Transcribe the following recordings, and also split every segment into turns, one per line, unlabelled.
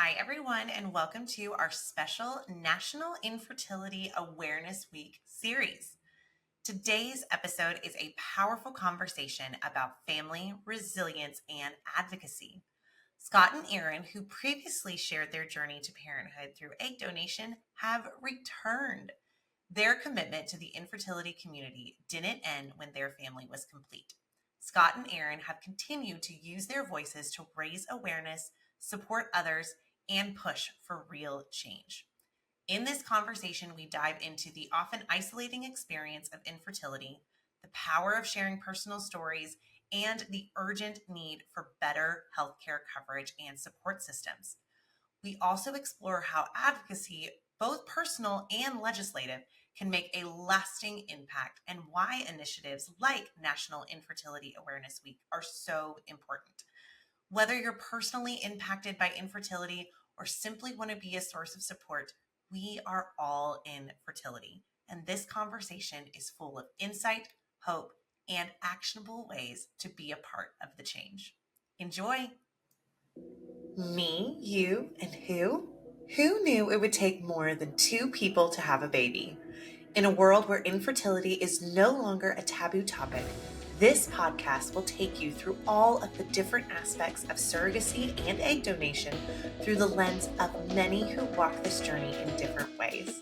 Hi, everyone, and welcome to our special National Infertility Awareness Week series. Today's episode is a powerful conversation about family, resilience, and advocacy. Scott and Erin, who previously shared their journey to parenthood through egg donation, have returned. Their commitment to the infertility community didn't end when their family was complete. Scott and Erin have continued to use their voices to raise awareness, support others, and push for real change. In this conversation, we dive into the often isolating experience of infertility, the power of sharing personal stories, and the urgent need for better healthcare coverage and support systems. We also explore how advocacy, both personal and legislative, can make a lasting impact and why initiatives like National Infertility Awareness Week are so important. Whether you're personally impacted by infertility or simply want to be a source of support, we are all in fertility. And this conversation is full of insight, hope, and actionable ways to be a part of the change. Enjoy. Me, you, and who? Who knew it would take more than two people to have a baby? In a world where infertility is no longer a taboo topic, this podcast will take you through all of the different aspects of surrogacy and egg donation through the lens of many who walk this journey in different ways.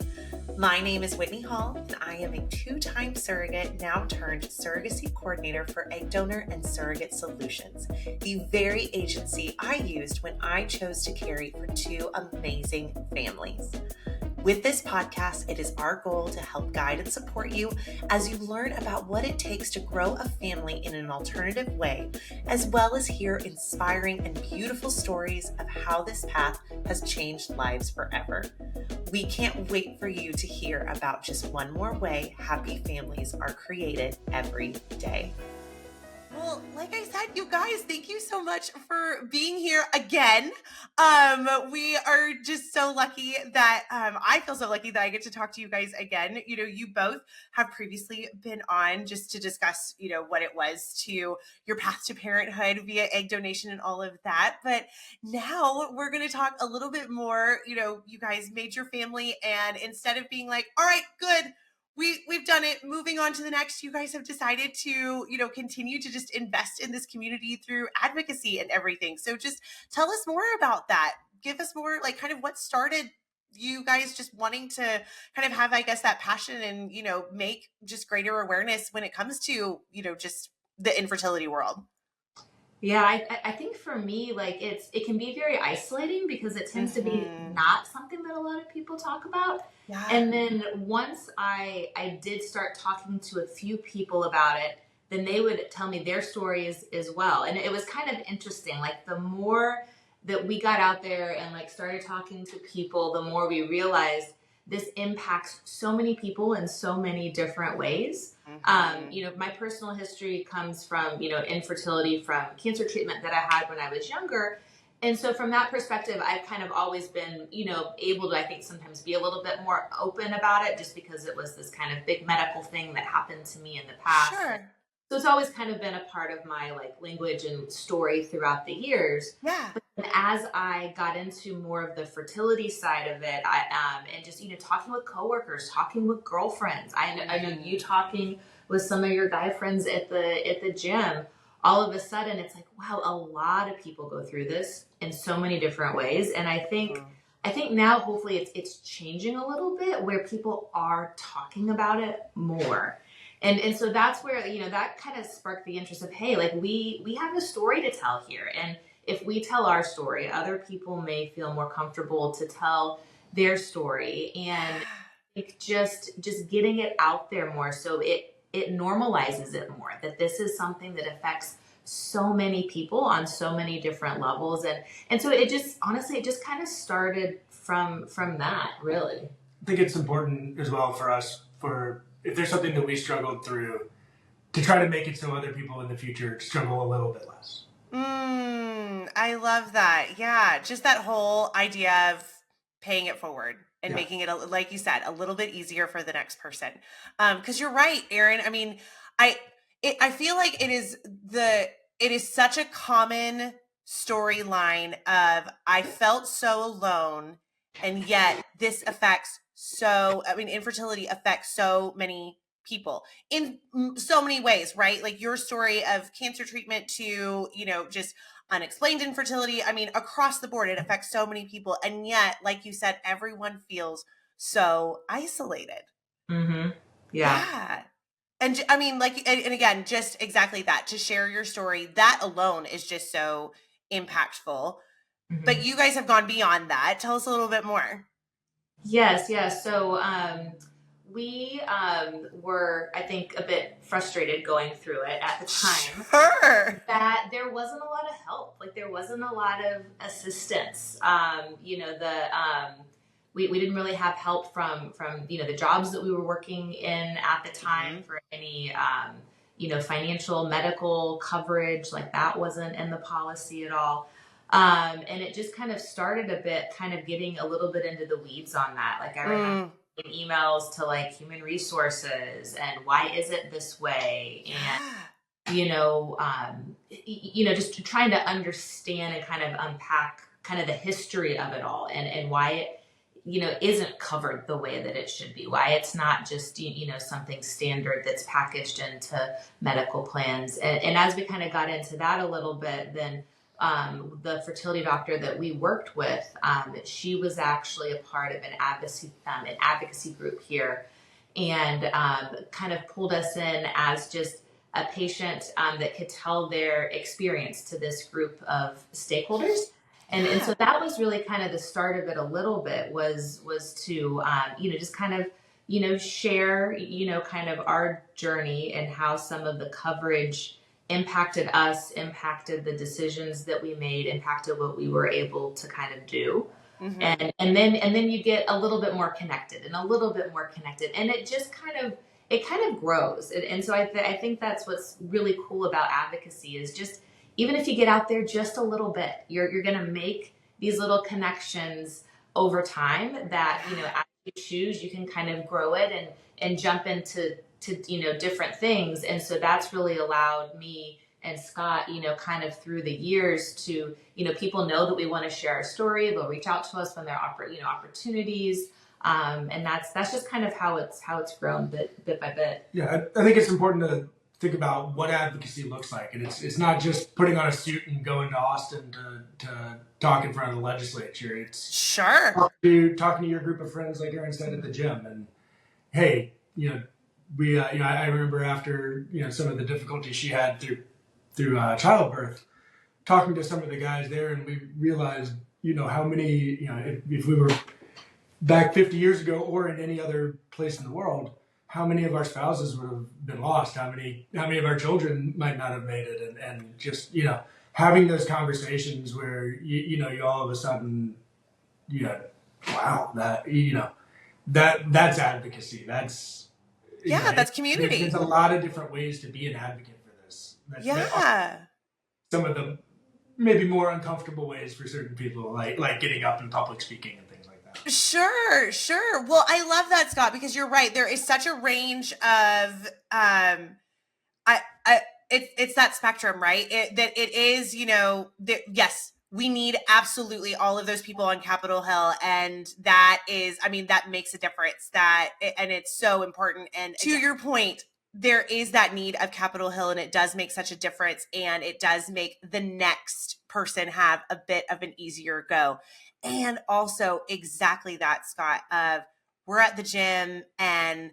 My name is Whitney Hall, and I am a two-time surrogate, now turned surrogacy coordinator for Egg Donor and Surrogate Solutions, the very agency I used when I chose to carry for two amazing families. With this podcast, it is our goal to help guide and support you as you learn about what it takes to grow a family in an alternative way, as well as hear inspiring and beautiful stories of how this path has changed lives forever. We can't wait for you to hear about just one more way happy families are created every day. Well, like I said, you guys, thank you so much for being here again. We are just so lucky that I feel so lucky that I get to talk to you guys again. You know, you both have previously been on just to discuss, what it was to your path to parenthood via egg donation and all of that. But now we're going to talk a little bit more. You guys made your family, and instead of being like, all right, good, we've done it, moving on to the next, you guys have decided to continue to just invest in this community through advocacy and everything. So just tell us more about that. Give us more, like, kind of what started you guys just wanting to kind of have, I guess, that passion and make just greater awareness when it comes to just the infertility world.
Yeah, I think for me, like it can be very isolating because it tends to be not something that a lot of people talk about.
Yeah.
And then once I did start talking to a few people about it, then they would tell me their stories as well. And it was kind of interesting. Like the more that we got out there and like started talking to people, the more we realized this impacts so many people in so many different ways. My personal history comes from, infertility from cancer treatment that I had when I was younger. And so from that perspective, I've kind of always been, able to, I think, sometimes be a little bit more open about it just because it was this kind of big medical thing that happened to me in the past.
Sure.
So it's always kind of been a part of my like language and story throughout the years.
Yeah.
But as I got into more of the fertility side of it, and just talking with coworkers, talking with girlfriends, I know you talking with some of your guy friends at the gym. All of a sudden, it's like, wow, a lot of people go through this in so many different ways, and I think now hopefully it's changing a little bit where people are talking about it more. And so that's where, that kind of sparked the interest of, hey, like we have a story to tell here. And if we tell our story, other people may feel more comfortable to tell their story. And just getting it out there more so it normalizes it more, that this is something that affects so many people on so many different levels. And so it just, honestly, it just kind of started from that, really.
I think it's important as well for us, if there's something that we struggled through, to try to make it so other people in the future struggle a little bit less.
I love that. Yeah, just that whole idea of paying it forward and making it, like you said, a little bit easier for the next person. Because you're right, Erin. I mean, I feel like it is such a common storyline of I felt so alone, and yet this affects infertility affects so many people in so many ways, right? Like your story of cancer treatment to, just unexplained infertility. I mean, across the board, it affects so many people. And yet, like you said, everyone feels so isolated.
Mm-hmm.
Yeah. And I mean, like, and again, just exactly that, to share your story, that alone is just so impactful.
Mm-hmm.
But you guys have gone beyond that. Tell us a little bit more.
Yes. So we were, I think, a bit frustrated going through it at the time.
Sure.
That there wasn't a lot of help. Like there wasn't a lot of assistance. We didn't really have help from the jobs that we were working in at the time for any financial medical coverage. Like that wasn't in the policy at all. And it just kind of started a bit kind of getting a little bit into the weeds on that. Like I remember emails to like human resources and why is it this way? And just trying to understand and kind of unpack kind of the history of it all and why it, isn't covered the way that it should be, why it's not just, something standard that's packaged into medical plans. And as we kind of got into that a little bit, then the fertility doctor that we worked with, she was actually a part of an advocacy group here and kind of pulled us in as just a patient that could tell their experience to this group of stakeholders. And so that was really kind of the start of it a little bit was to, just kind of, share, kind of our journey and how some of the coverage impacted us, impacted the decisions that we made, impacted what we were able to kind of do. And then you get a little bit more connected and a little bit more connected. And it just kind of grows. And so I think that's what's really cool about advocacy is just, even if you get out there just a little bit, you're going to make these little connections over time that, as you choose, you can kind of grow it and jump into different things. And so that's really allowed me and Scott, kind of through the years to, people know that we want to share our story. They'll reach out to us when there are, opportunities. And that's just kind of how it's grown bit by bit.
Yeah, I think it's important to think about what advocacy looks like, and it's not just putting on a suit and going to Austin to talk in front of the legislature. It's talking to your group of friends, like Erin said, at the gym, and hey, we I remember after some of the difficulties she had through childbirth, talking to some of the guys there, and we realized how many if we were back 50 years ago or in any other place in the world, how many of our spouses would have been lost, how many of our children might not have made it, and just having those conversations where you all of a sudden wow, that's advocacy, that's
that's community.
There's a lot of different ways to be an advocate for this. Some of the maybe more uncomfortable ways for certain people, like getting up in public speaking and things like that.
Sure. Well, I love that, Scott, because you're right. There is such a range of it's that spectrum, right? That it is, yes, we need absolutely all of those people on Capitol Hill, and that is, that makes a difference. And it's so important. And to your point, there is that need of Capitol Hill, and it does make such a difference, and it does make the next person have a bit of an easier go. And also exactly that, Scott, of we're at the gym and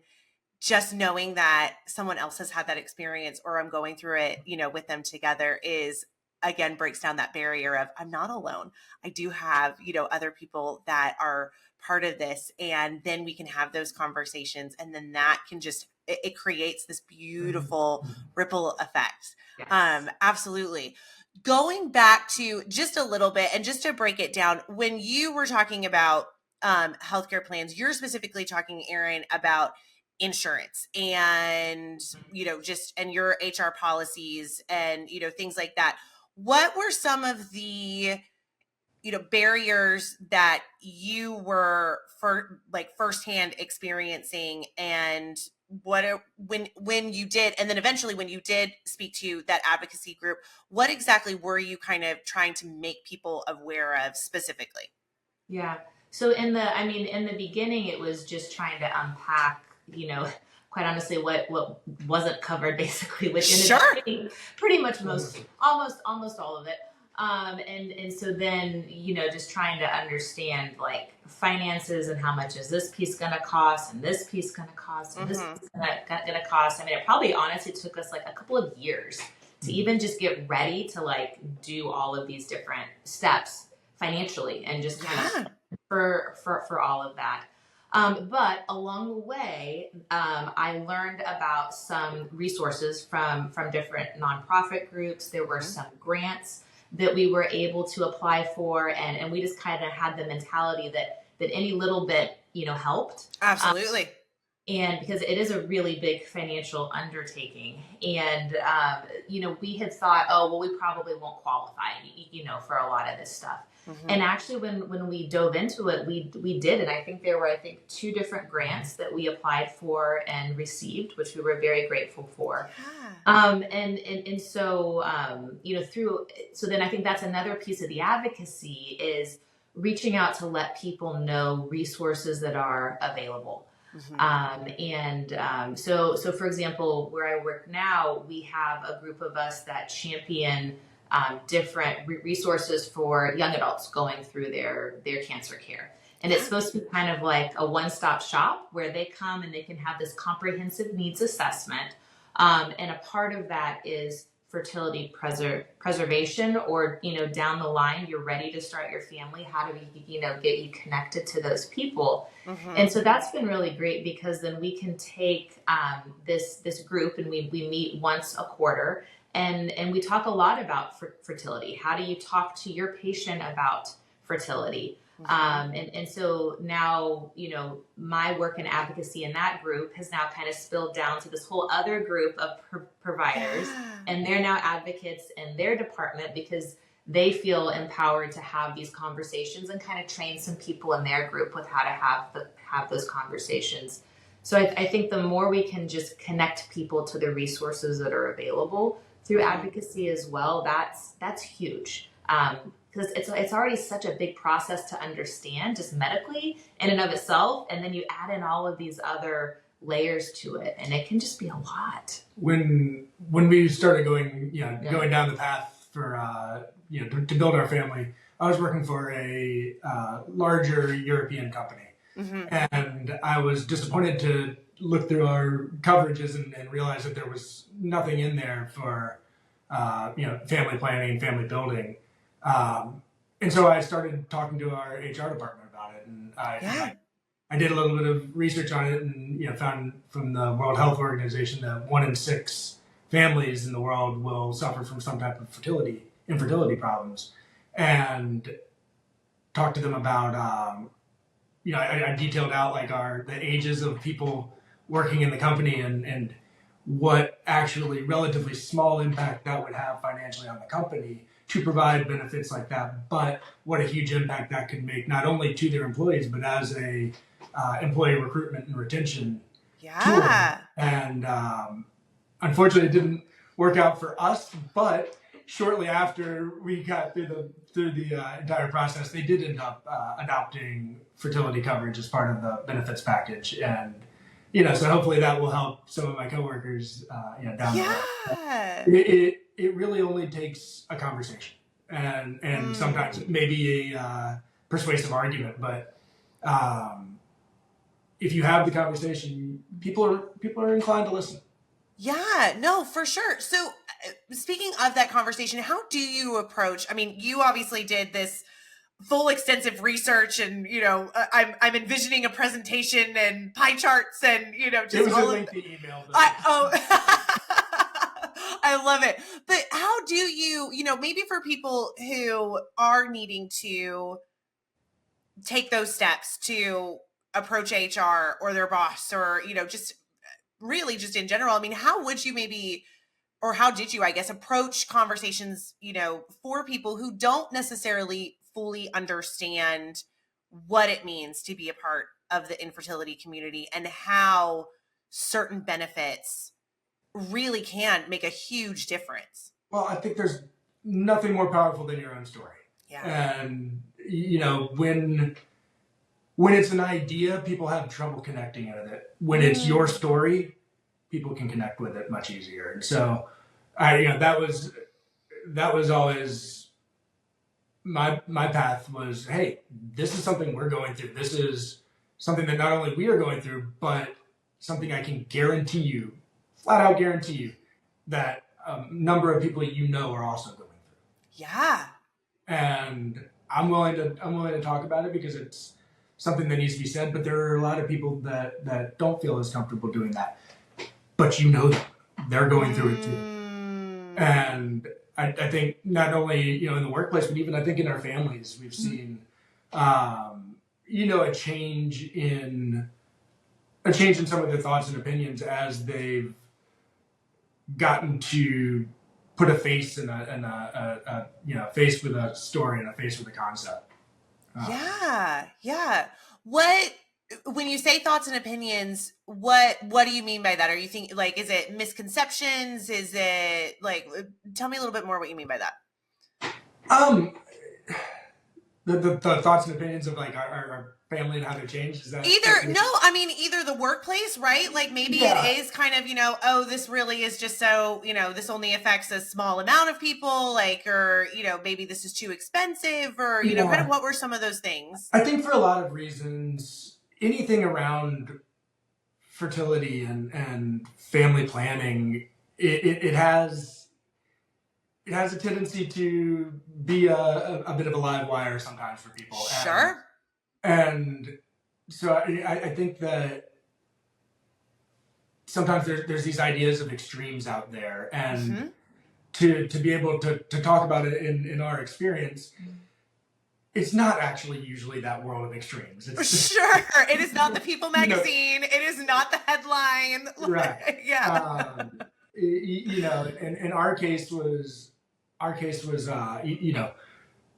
just knowing that someone else has had that experience, or I'm going through it, with them together, is again breaks down that barrier of I'm not alone. I do have, other people that are part of this, and then we can have those conversations, and then that can just it creates this beautiful ripple effect. Yes. Absolutely. Going back to just a little bit, and just to break it down, when you were talking about healthcare plans, you're specifically talking, Erin, about insurance and and your HR policies and things like that. What were some of the barriers that you were firsthand experiencing, and when you did, and then eventually when you did speak to that advocacy group, what exactly were you kind of trying to make people aware of specifically?
Yeah. So in the beginning, it was just trying to unpack, quite honestly, what wasn't covered basically, which ended up being pretty much almost all of it. And so then, just trying to understand like finances and how much is this piece going to cost and this piece going to cost and this piece going to cost. I mean, it probably honestly took us like a couple of years to even just get ready to like do all of these different steps financially and just kind of for all of that. But along the way, I learned about some resources from different nonprofit groups. There were some grants that we were able to apply for, and we just kind of had the mentality that any little bit, helped.
Absolutely.
And because it is a really big financial undertaking, and we had thought, oh well, we probably won't qualify, for a lot of this stuff. And actually, when we dove into it, we did, and I think there were 2 different grants that we applied for and received, which we were very grateful for. And so so then I think that's another piece of the advocacy is reaching out to let people know resources that are available. So for example, where I work now, we have a group of us that champion different resources for young adults going through their cancer care. And it's supposed to be kind of like a one-stop shop where they come and they can have this comprehensive needs assessment. And a part of that is fertility preservation, or, down the line, you're ready to start your family. How do we, get you connected to those people? And so that's been really great because then we can take this group and we meet once a quarter. And we talk a lot about fertility. How do you talk to your patient about fertility? And so now, my work in advocacy in that group has now kind of spilled down to this whole other group of providers. And they're now advocates in their department because they feel empowered to have these conversations and kind of train some people in their group with how to have those conversations. So I think the more we can just connect people to the resources that are available through advocacy as well, that's huge. Because it's already such a big process to understand just medically in and of itself. And then you add in all of these other layers to it, and it can just be a lot.
When we started going down the path for, to build our family, I was working for a larger European company. And I was disappointed to look through our coverages and realize that there was nothing in there for, family planning, family building. And so I started talking to our HR department about it, and I did a little bit of research on it, and found from the World Health Organization that 1 in 6 families in the world will suffer from some type of infertility problems, and talked to them about I detailed out like the ages of people working in the company and what actually relatively small impact that would have financially on the company to provide benefits like that, but what a huge impact that could make not only to their employees, but as a employee recruitment and retention tool. And unfortunately, it didn't work out for us, but shortly after we got through the entire process, they did end up adopting fertility coverage as part of the benefits package. And so hopefully that will help some of my coworkers down the road. It really only takes a conversation and sometimes maybe a persuasive argument, but if you have the conversation, people are inclined to listen.
Yeah, no, for sure. So speaking of that conversation, how do you approach, I mean, you obviously did this full extensive research and, I'm envisioning a presentation and pie charts and, just
it was
all
a lengthy email.
I love it. But how do you, maybe for people who are needing to take those steps to approach HR or their boss or, just really just in general, I mean, how would you maybe, or how did you, I guess, approach conversations, for people who don't necessarily fully understand what it means to be a part of the infertility community and how certain benefits really can make a huge difference.
Well, I think there's nothing more powerful than your own story.
Yeah.
And, you know, when it's an idea, people have trouble connecting with it. When it's your story, people can connect with it much easier. And so, that was always my path was, hey, this is something we're going through. This is something that not only we are going through, but something I can guarantee you, flat out guarantee you, that a number of people you know are also going through.
Yeah.
And I'm willing to talk about it because it's something that needs to be said, but there are a lot of people that don't feel as comfortable doing that. But you know them. They're going through it too. And I think not only, in the workplace, but even I think in our families, we've seen, a change in some of their thoughts and opinions as they've gotten to put a face and a face with a story and a face with a concept.
Yeah. When you say thoughts and opinions, what do you mean by that? Are you thinking, like, is it misconceptions? Is it like, tell me a little bit more what you mean by that.
The thoughts and opinions of like our family and how they've changed, is that
either the workplace, right? Like maybe it is kind of, this really is just so, this only affects a small amount of people, like, or, maybe this is too expensive, or, kind of what were some of those things?
I think for a lot of reasons, anything around fertility and family planning, it has a tendency to be a bit of a live wire sometimes for people.
Sure.
And so I think that sometimes there's these ideas of extremes out there, and to be able to talk about it in our experience, it's not actually usually that world of extremes.
Sure. It is not the People magazine. It is not the headline.
Right.
Yeah.
And our case was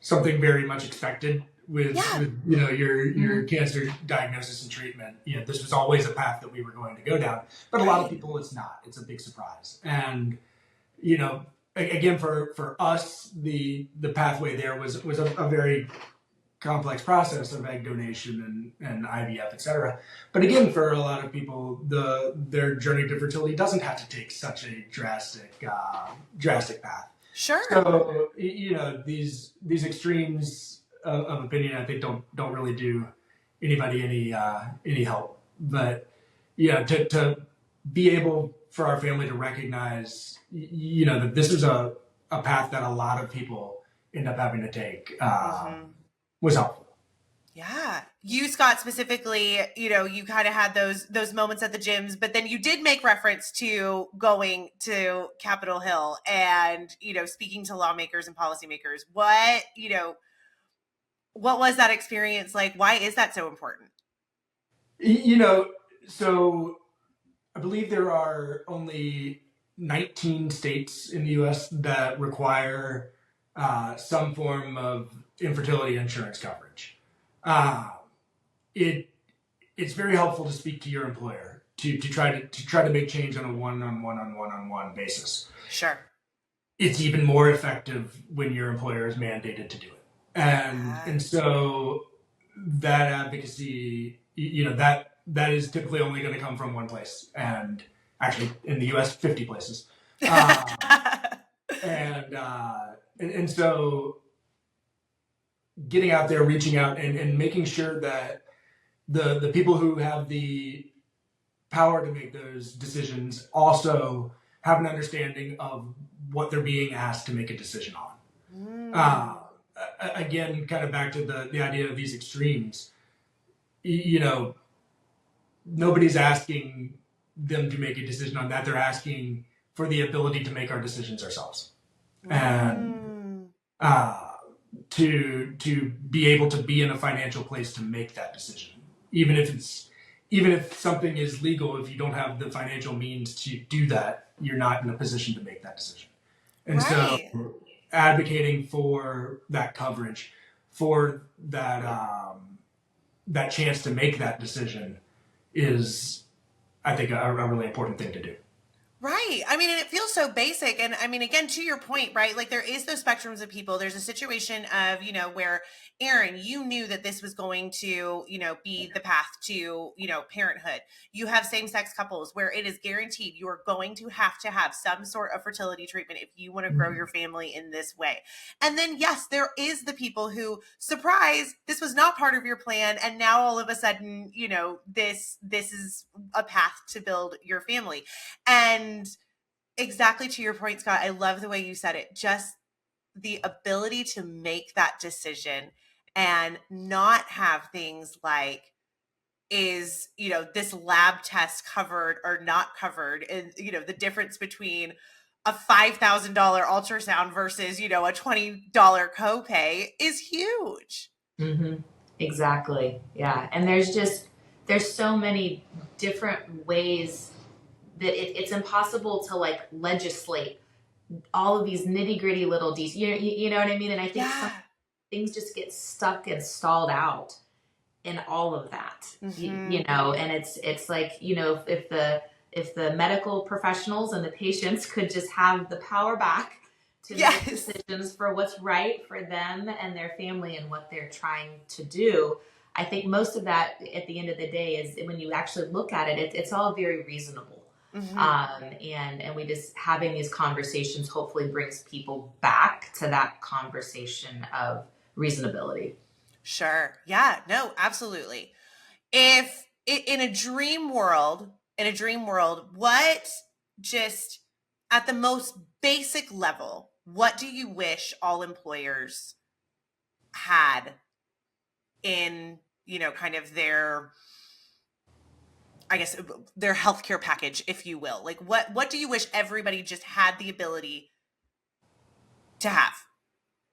something very much expected with your cancer diagnosis and treatment. This was always a path that we were going to go down, but a lot of people, it's not. It's a big surprise. And, again, for us, the pathway there was a very complex process of egg donation and IVF, et cetera. But again, for a lot of people, their journey to fertility doesn't have to take such a drastic path.
Sure.
So, these extremes of opinion, I think don't really do anybody any help. But to be able for our family to recognize, that this is a path that a lot of people end up having to take, was helpful.
Yeah. You, Scott, specifically, you kind of had those moments at the gyms, but then you did make reference to going to Capitol Hill and, speaking to lawmakers and policymakers. What was that experience like? Why is that so important?
So I believe there are only 19 states in the U.S. that require some form of infertility insurance coverage. It's very helpful to speak to your employer to try to make change on a one-on-one basis.
Sure.
It's even more effective when your employer is mandated to do it. And so that advocacy, that is typically only going to come from one place, and actually in the U.S. 50 places. And so getting out there, reaching out, and making sure that the people who have the power to make those decisions also have an understanding of what they're being asked to make a decision on. Again, kind of back to the idea of these extremes, nobody's asking them to make a decision on that. They're asking for the ability to make our decisions ourselves. And to be able to be in a financial place to make that decision, even if something is legal, if you don't have the financial means to do that, you're not in a position to make that decision. And so advocating for that coverage, for that chance to make that decision is, I think, a really important thing to do.
Right. I mean, and it feels so basic. And I mean, again, to your point, right? Like there is those spectrums of people. There's a situation of, where Erin, you knew that this was going to, be the path to, parenthood. You have same-sex couples where it is guaranteed you are going to have some sort of fertility treatment if you want to grow your family in this way. And then, yes, there is the people who, surprise, this was not part of your plan. And now all of a sudden, this is a path to build your family. And exactly to your point, Scott, I love the way you said it. Just the ability to make that decision and not have things like, is, this lab test covered or not covered? And, the difference between a $5,000 ultrasound versus, a $20 copay is huge.
Mm-hmm. Exactly. Yeah. And there's so many different ways that it's impossible to like legislate all of these nitty gritty little details. You know what I mean? And I think some things just get stuck and stalled out in all of that, and it's like, if the medical professionals and the patients could just have the power back to make decisions for what's right for them and their family and what they're trying to do. I think most of that at the end of the day is when you actually look at it, it's all very reasonable. And we just having these conversations hopefully brings people back to that conversation of reasonability.
Sure. Yeah, no, absolutely. If in a dream world, what, just at the most basic level, what do you wish all employers had in, kind of their, I guess, their healthcare package, if you will? Like what do you wish everybody just had the ability to have?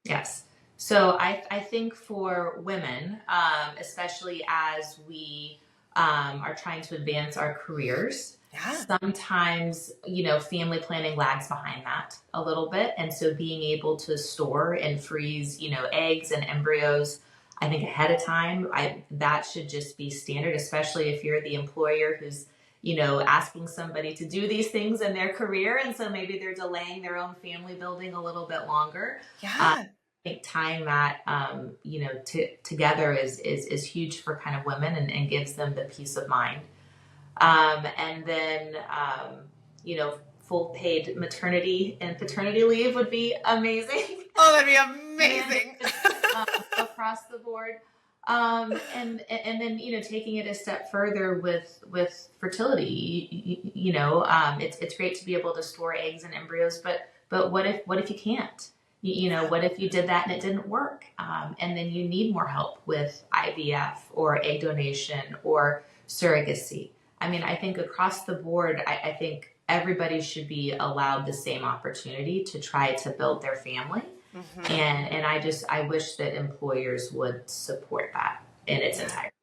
Yes. So I think for women, especially as we are trying to advance our careers, sometimes, family planning lags behind that a little bit. And so being able to store and freeze, eggs and embryos, I think ahead of time, that should just be standard, especially if you're the employer who's, asking somebody to do these things in their career. And so maybe they're delaying their own family building a little bit longer. I think tying that, together is huge for kind of women and gives them the peace of mind. And then, full paid maternity and paternity leave would be amazing.
Oh, that'd be amazing.
Across the board. And then, taking it a step further with fertility, it's great to be able to store eggs and embryos, but what if you can't? What if you did that and it didn't work? And then you need more help with IVF or egg donation or surrogacy. I mean, I think across the board, I think everybody should be allowed the same opportunity to try to build their family. And I wish that employers would support that in its entirety.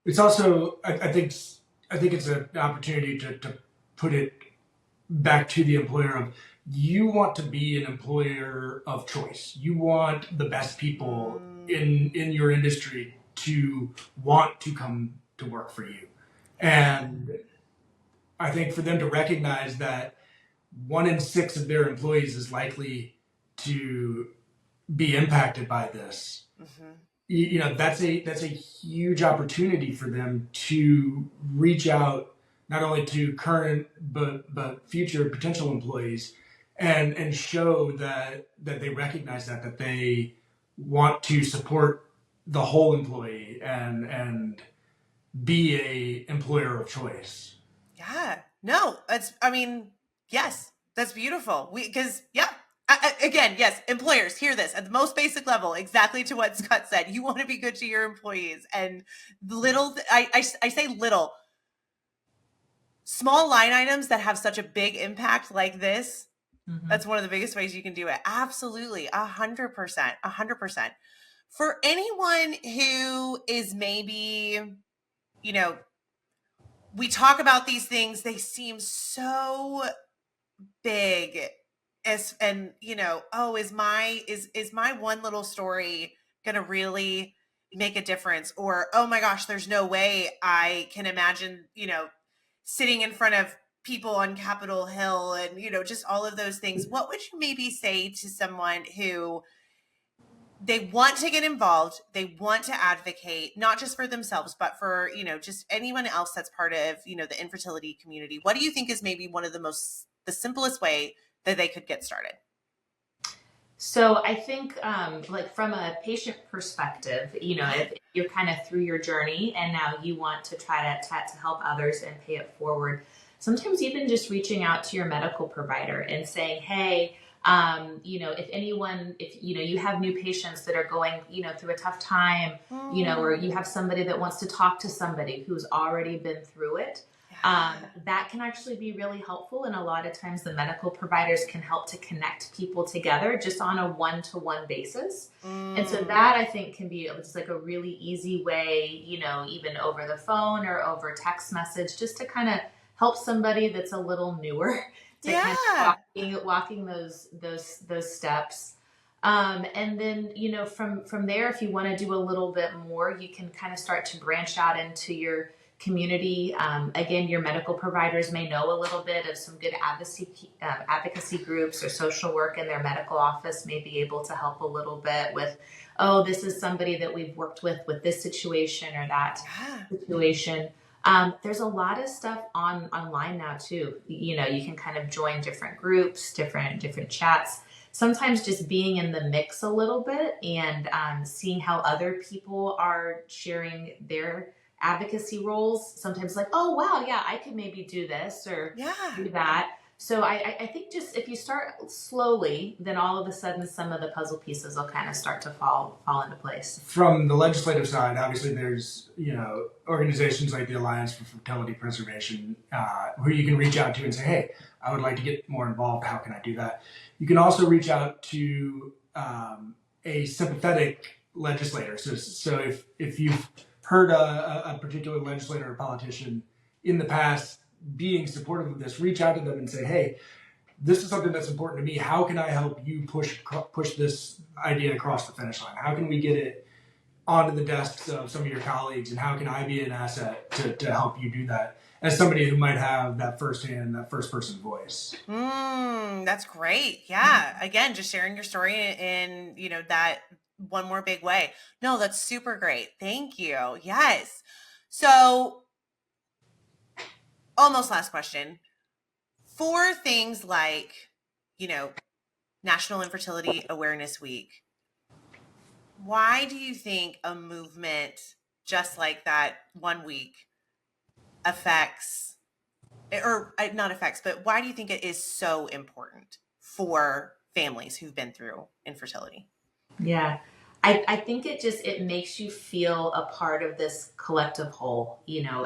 It's also, I think it's an opportunity to put it back to the employer of, you want to be an employer of choice. You want the best people in your industry to want to come to work for you. And I think for them to recognize that 1 in 6 of their employees is likely to be impacted by this, that's a huge opportunity for them to reach out not only to current but future potential employees and show that they recognize that they want to support the whole employee and be a employer of choice.
Yeah. No, yes, that's beautiful. Again, yes, employers, hear this at the most basic level, exactly to what Scott said. You want to be good to your employees, and I say little, small line items that have such a big impact like this. That's one of the biggest ways you can do it. Absolutely. 100%. For anyone who is maybe, we talk about these things, they seem so big, is my one little story gonna really make a difference? Or, oh my gosh, there's no way I can imagine, sitting in front of people on Capitol Hill and, just all of those things. What would you maybe say to someone who they want to get involved, they want to advocate, not just for themselves, but for, just anyone else that's part of, the infertility community? What do you think is maybe one of the simplest way that they could get started?
So I think like from a patient perspective, if you're kind of through your journey and now you want to try to help others and pay it forward, sometimes even just reaching out to your medical provider and saying, hey, if you have new patients that are going, through a tough time, or you have somebody that wants to talk to somebody who's already been through it, that can actually be really helpful. And a lot of times the medical providers can help to connect people together just on a one-to-one basis. And so that I think can be just like a really easy way, even over the phone or over text message, just to kind of help somebody that's a little newer to kind of walking those steps. And then, from there, if you want to do a little bit more, you can kind of start to branch out into your community. Again, your medical providers may know a little bit of some good advocacy groups or social work in their medical office, may be able to help a little bit with, oh, this is somebody that we've worked with this situation or that situation. There's a lot of stuff online now too. You can kind of join different groups, different chats. Sometimes just being in the mix a little bit and seeing how other people are sharing their advocacy roles. Sometimes like, oh wow, yeah, I could maybe do this or do that. So I think just if you start slowly, then all of a sudden some of the puzzle pieces will kind of start to fall into place.
From the legislative side, obviously there's, organizations like the Alliance for Fertility Preservation, who you can reach out to and say, hey, I would like to get more involved. How can I do that? You can also reach out to a sympathetic legislator. So if you've heard a particular legislator or politician in the past being supportive of this, reach out to them and say, hey, this is something that's important to me. How can I help you push this idea across the finish line? How can we get it onto the desks of some of your colleagues, and how can I be an asset to help you do that as somebody who might have that firsthand, that first person voice?
That's great. Yeah. Again, just sharing your story in, that one more big way. No, that's super great. Thank you. Yes. So almost last question. For things like, National Infertility Awareness Week, why do you think a movement just like that 1 week but why do you think it is so important for families who've been through infertility?
Yeah. I think it makes you feel a part of this collective whole,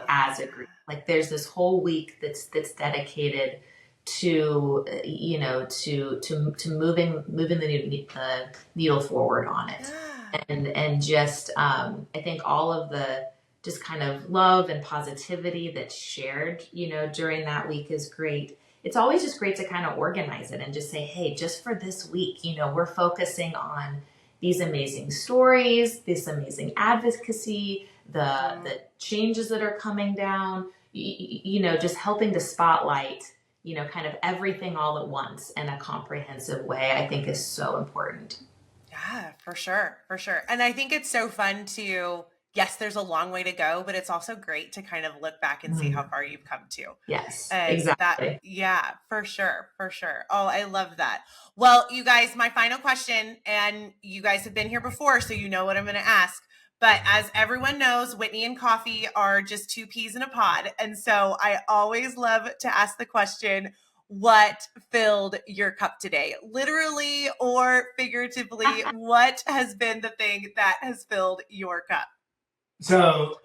as a group. Like there's this whole week that's dedicated to, to moving the needle forward on it. And just, I think all of the just kind of love and positivity that's shared, during that week is great. It's always just great to kind of organize it and just say, hey, just for this week, we're focusing on these amazing stories, this amazing advocacy, the changes that are coming down, just helping to spotlight, kind of everything all at once in a comprehensive way, I think is so important.
Yeah, for sure. For sure. And I think it's so fun to, yes, there's a long way to go, but it's also great to kind of look back and see how far you've come to.
Yes,
and
exactly.
Yeah, for sure. For sure. Oh, I love that. Well, you guys, my final question, and you guys have been here before, so you know what I'm going to ask. But as everyone knows, Whitney and coffee are just two peas in a pod. And so I always love to ask the question, what filled your cup today? Literally or figuratively, what has been the thing that has filled your cup?
So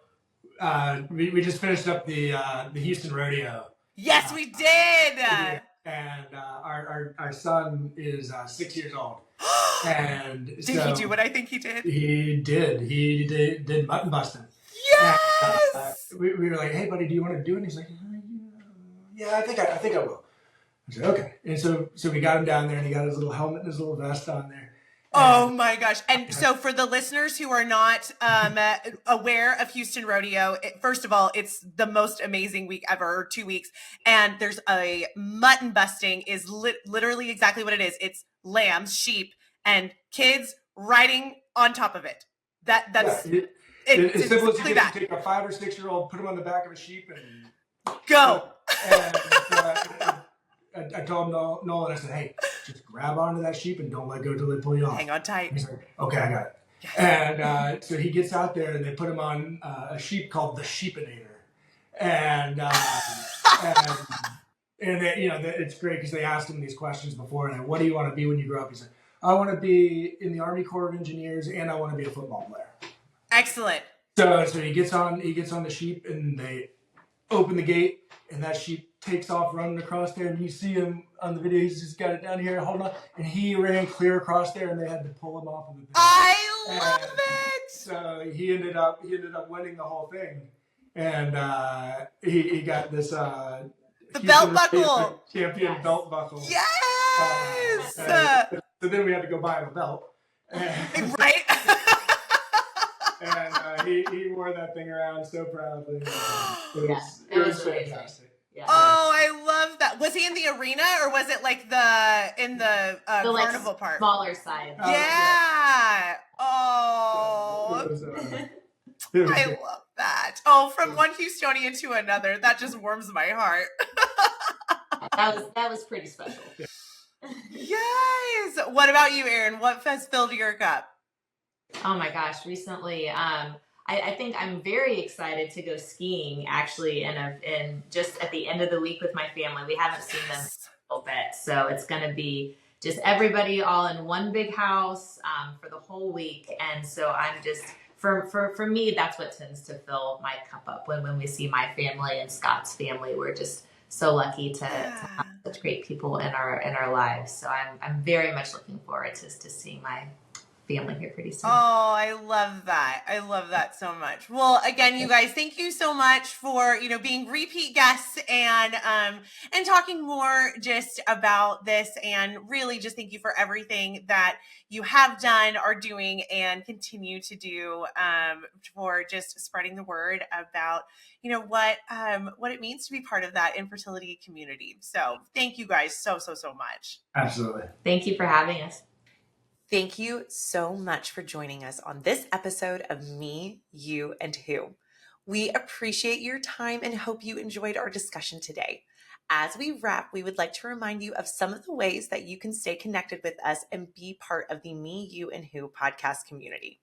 we just finished up the Houston rodeo.
Yes, we did.
And our son is 6 years old. And
did he do what I think he did?
He did. He did mutton busting.
Yes.
And, we were like, hey, buddy, do you want to do it? And he's like, yeah, I think I will. I said, okay. And so we got him down there, and he got his little helmet and his little vest on there.
Oh my gosh. And so for the listeners who are not aware of Houston Rodeo, first of all, it's the most amazing week ever, or 2 weeks. And there's a mutton busting is literally exactly what it is. It's lambs, sheep, and kids riding on top of it. That's
it's simple as you take a 5 or 6 year old, put them on the back of a sheep, and
go.
I told Nolan, I said, hey, just grab onto that sheep and don't let go till they pull you off.
Hang on tight.
He's like, okay, I got it. Yes. And so he gets out there and they put him on a sheep called the Sheepinator. And they, it's great because they asked him these questions before. And what do you want to be when you grow up? He said, I want to be in the Army Corps of Engineers and I want to be a football player.
Excellent.
So he gets on the sheep and they open the gate and that sheep takes off running across there, and you see him on the video. He's just got it down here, hold on, and he ran clear across there, and they had to pull him off of the thing.
I love it.
So he ended up winning the whole thing, and he got this
the belt buckle
champion belt buckle.
Yes.
So then we had to go buy him a belt.
Right.
And he wore that thing around so proudly. It was fantastic.
Yeah.
Oh, I love that. Was he in the arena or was it like in the carnival part?
Smaller side.
Yeah. Oh. I love that. Oh, from one Houstonian to another, that just warms my heart.
that was pretty special.
Yes. What about you, Erin? What has filled your cup?
Oh my gosh, recently, I think I'm very excited to go skiing actually in just at the end of the week with my family. We haven't seen them in a little bit. So it's going to be just everybody all in one big house for the whole week. And so I'm just, for me, that's what tends to fill my cup up when we see my family and Scott's family. We're just so lucky to have such great people in our lives. So I'm very much looking forward to seeing my family here pretty soon.
Oh, I love that. I love that so much. Well, again, you guys, thank you so much for, being repeat guests and talking more just about this, and really just thank you for everything that you have done, are doing, and continue to do for just spreading the word about, what it means to be part of that infertility community. So thank you guys so much.
Absolutely.
Thank you for having us.
Thank you so much for joining us on this episode of Me, You, and Who. We appreciate your time and hope you enjoyed our discussion today. As we wrap, we would like to remind you of some of the ways that you can stay connected with us and be part of the Me, You, and Who podcast community.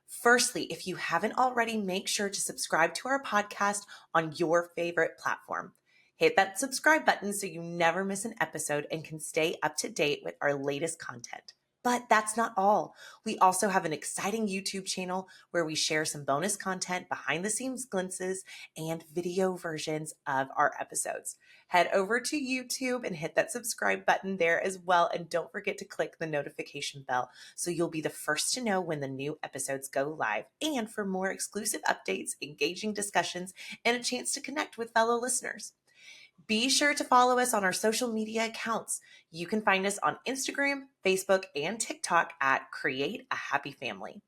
Firstly, if you haven't already, make sure to subscribe to our podcast on your favorite platform. Hit that subscribe button so you never miss an episode and can stay up to date with our latest content. But that's not all. We also have an exciting YouTube channel where we share some bonus content, behind the scenes glimpses, and video versions of our episodes. Head over to YouTube and hit that subscribe button there as well. And don't forget to click the notification bell so you'll be the first to know when the new episodes go live. And for more exclusive updates, engaging discussions, and a chance to connect with fellow listeners. Be sure to follow us on our social media accounts. You can find us on Instagram, Facebook, and TikTok at Create a Happy Family.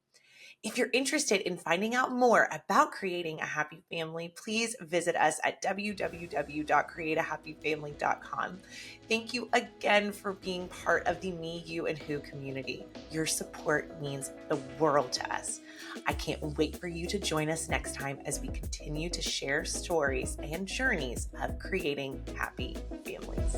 If you're interested in finding out more about creating a happy family, please visit us at www.createahappyfamily.com. Thank you again for being part of the Me, You, and Who community. Your support means the world to us. I can't wait for you to join us next time as we continue to share stories and journeys of creating happy families.